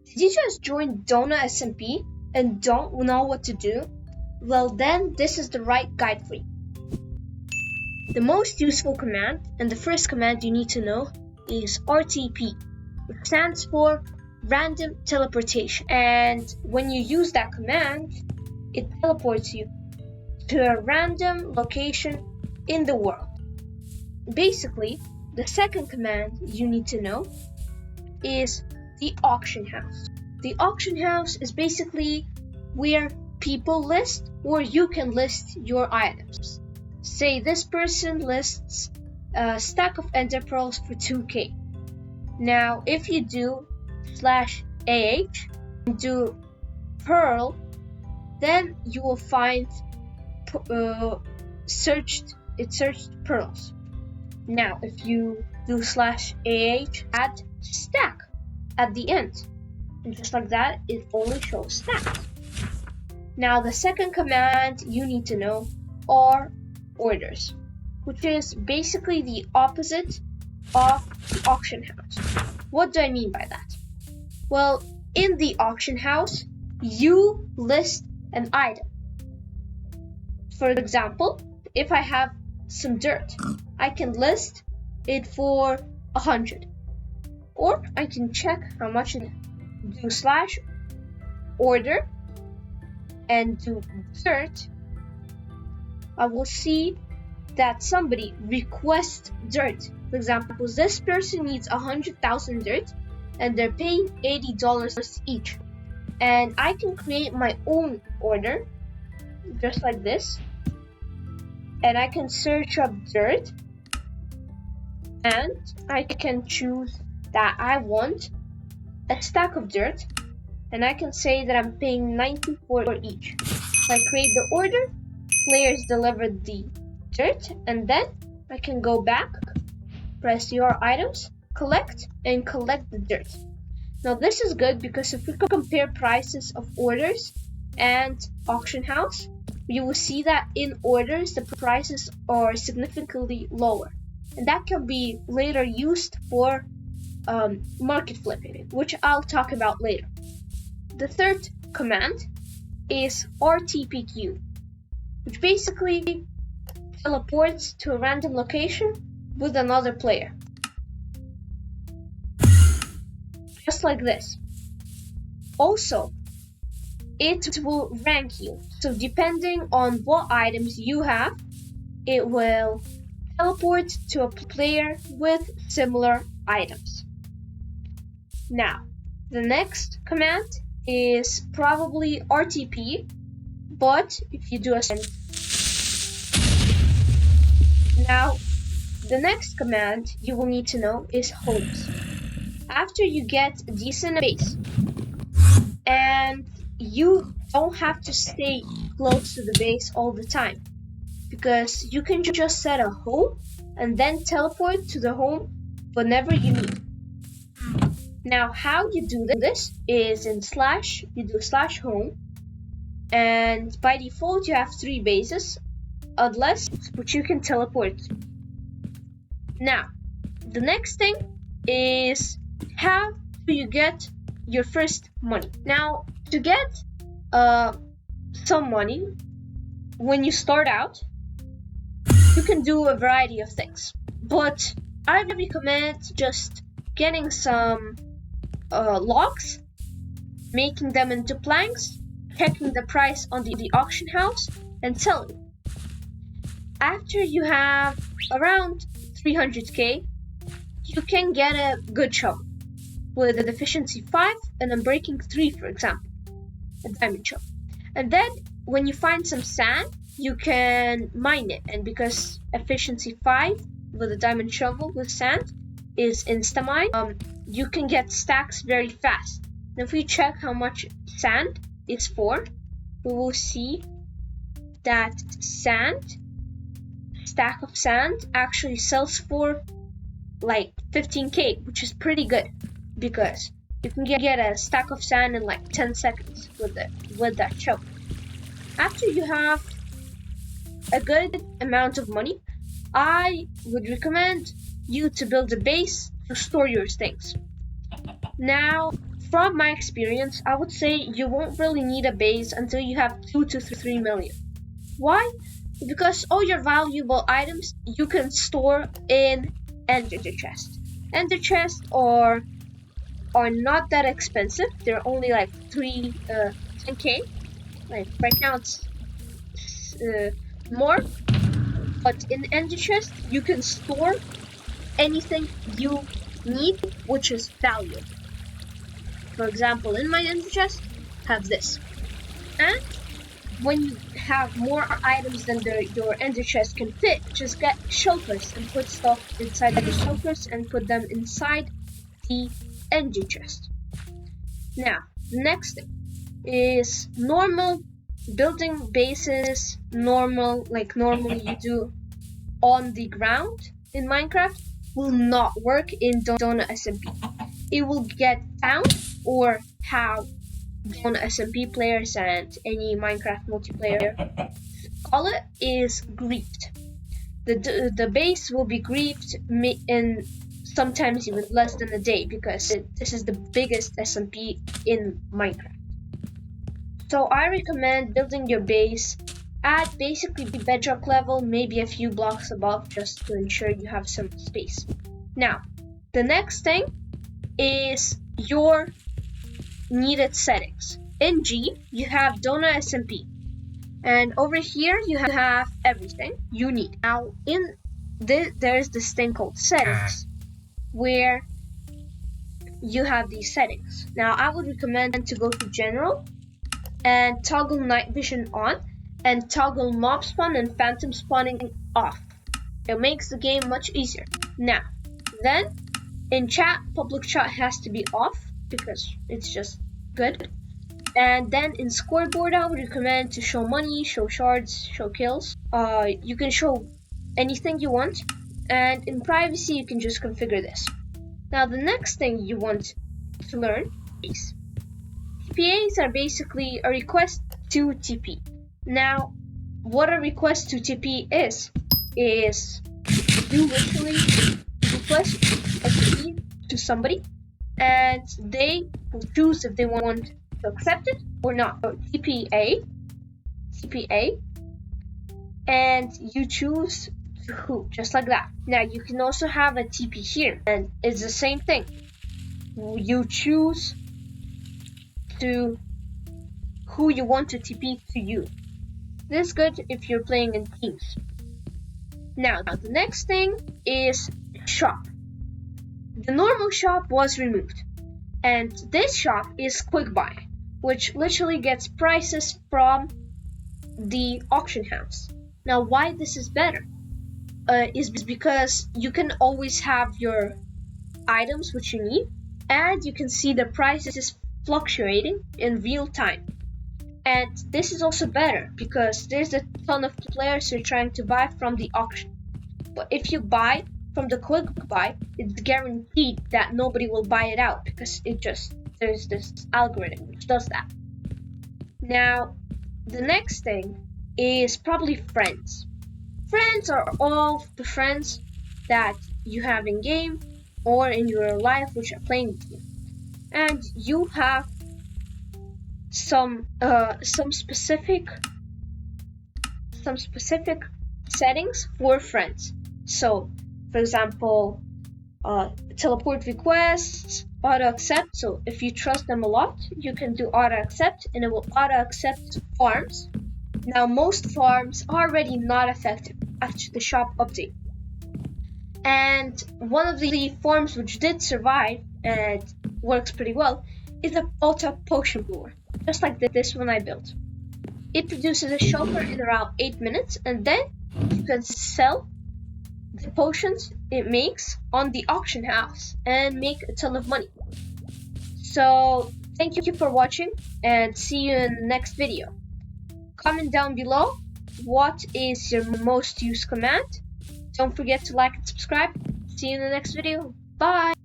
Did you just join DonutSMP and don't know what to do? Well then, this is the right guide for you. The most useful command and the first command you need to know is RTP, which stands for Random Teleportation. And when you use that command, it teleports you to a random location in the world. Basically, the second command you need to know is the auction house. The auction house is basically where people list, or you can list your items. Say this person lists a stack of ender pearls for 2k. Now if you do /AH and do pearl, then you will find searched pearls. Now if you do /AH, add stack at the end, and just like that, it only shows stacks. Now the second command you need to know are orders, which is basically the opposite of the auction house. What do I mean by that? Well, in the auction house, you list an item. For example, if I have some dirt, I can list it for 100. Or I can check how much it is. Do /order and do dirt. I will see that somebody requests dirt. For example, this person needs 100,000 dirt and they're paying $80 each. And I can create my own order just like this. And I can search up dirt and I can choose that I want a stack of dirt, and I can say that I'm paying 94 for each. So I create the order, players deliver the dirt, and then I can go back, press your items, collect, and collect the dirt. Now this is good because if we compare prices of orders and auction house, you will see that in orders the prices are significantly lower, and that can be later used for market flipping, which I'll talk about later. The third command is RTPQ, which basically teleports to a random location with another player. Just like this. Also, it will rank you. So depending on what items you have, it will teleport to a player with similar items. Now, the next command is probably RTP, but if you do a send. Now, the next command you will need to know is homes. After you get a decent base, and you don't have to stay close to the base all the time, because you can just set a home and then teleport to the home whenever you need. Now, how you do this is in you do /home, and by default you have 3 bases, unless which you can teleport. Now, the next thing is how do you get your first money? Now, to get some money when you start out, you can do a variety of things, but I recommend just getting some logs, making them into planks, checking the price on the auction house, and selling. After you have around 300k, you can get a good shovel with an efficiency 5 and unbreaking 3, for example, a diamond shovel. And then when you find some sand, you can mine it, and because efficiency 5 with a diamond shovel with sand is insta-mine, you can get stacks very fast. Now if we check how much sand is for, we will see that stack of sand actually sells for like 15k, which is pretty good because you can get a stack of sand in like 10 seconds with that shovel. After you have a good amount of money, I would recommend you to build a base to store your things. Now, from my experience, I would say you won't really need a base until you have 2 to 3 million. Why? Because all your valuable items you can store in ender chest. Ender chests are not that expensive. They're only like 10k. Like right now it's more, but in ender chest you can store anything you need, which is valuable. For example, in my ender chest, have this. And when you have more items than your ender chest can fit, just get shulkers and put stuff inside the shulkers and put them inside the ender chest. Now, the next thing is normal building bases, like normally you do on the ground in Minecraft, will not work in DonutSMP. It will get found, or how DonutSMP players and any Minecraft multiplayer call it, is griefed. The base will be griefed in sometimes even less than a day, because this is the biggest SMP in Minecraft. So I recommend building your base at basically bedrock level, maybe a few blocks above, just to ensure you have some space. Now, the next thing is your needed settings. In G, you have DonutSMP, and over here you have everything you need. Now, there's this thing called settings, where you have these settings. Now, I would recommend to go to General and toggle night vision on, and toggle mob spawn and phantom spawning off. It makes the game much easier. Now, then in chat, public chat has to be off because it's just good. And then in scoreboard, I would recommend to show money, show shards, show kills. You can show anything you want, and in privacy you can just configure this. Now the next thing you want to learn is TPAs are basically a request to TP. Now, what a request to TP is you literally request a TP to somebody, and they will choose if they want to accept it or not. So TPA, and you choose to who, just like that. Now you can also have a TP here, and it's the same thing. You choose to who you want to TP to you. This is good if you're playing in teams. Now the next thing is shop. The normal shop was removed, and this shop is quick buy, which literally gets prices from the auction house. Now why this is better is because you can always have your items which you need, and you can see the prices fluctuating in real time. And this is also better because there's a ton of players who are trying to buy from the auction. But if you buy from the quick buy, it's guaranteed that nobody will buy it out, because there's this algorithm which does that. Now, the next thing is probably friends. Friends are all the friends that you have in game or in your life which are playing with you, and you have some specific settings for friends. So, for example, teleport requests, auto accept. So if you trust them a lot, you can do auto accept, and it will auto accept farms. Now most farms are already not effective after the shop update, and one of the farms which did survive and works pretty well is a auto potion brewer, just like this one I built. It produces a shulker in around 8 minutes, and then you can sell the potions it makes on the auction house and make a ton of money. So thank you for watching, and see you in the next video. Comment down below what is your most used command. Don't forget to like and subscribe. See you in the next video. Bye!